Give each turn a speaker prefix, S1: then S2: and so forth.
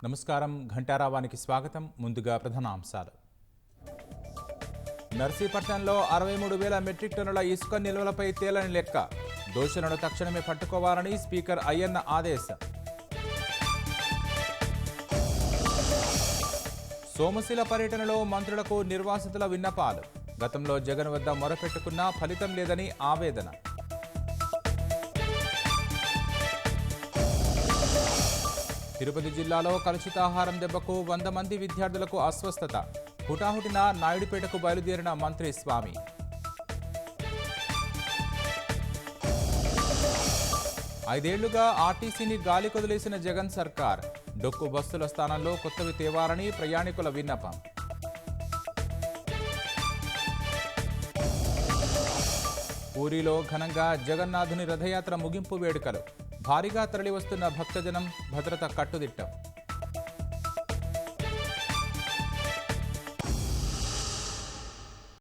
S1: నమస్కారం. ఘంటారావానికి స్వాగతం. ముందుగా ప్రధానాంశాలు. నర్సీపట్నంలో 63,000 మెట్రిక్ టన్నుల ఇసుక నిల్వలపై తేలని లెక్క. దోషులను తక్షణమే పట్టుకోవాలని స్పీకర్ అయ్యన్న ఆదేశం. సోమశిల పర్యటనలో మంత్రులకు నిర్వాసితుల విన్నపాలు. గతంలో జగన్ వద్ద మొరపెట్టుకున్నా ఫలితం లేదని ఆవేదన. తిరుపతి జిల్లాలో కలుషితాహారం దెబ్బకు 100 మంది విద్యార్థులకు అస్వస్థత. హుటాహుటిన నాయుడుపేటకు బయలుదేరిన మంత్రి స్వామి. ఐదేళ్లుగా ఆర్టీసీని గాలి కొదిలేసిన జగన్ సర్కార్. డొక్కు బస్సుల స్థానంలో కొత్తవి తేవాలని ప్రయాణికుల విన్నపం. పూరిలో ఘనంగా జగన్నాథుని రథయాత్ర ముగింపు వేడుకలు. భారీగా తరలివస్తున్న భక్తజనం. భద్రత కట్టుదిట్టం.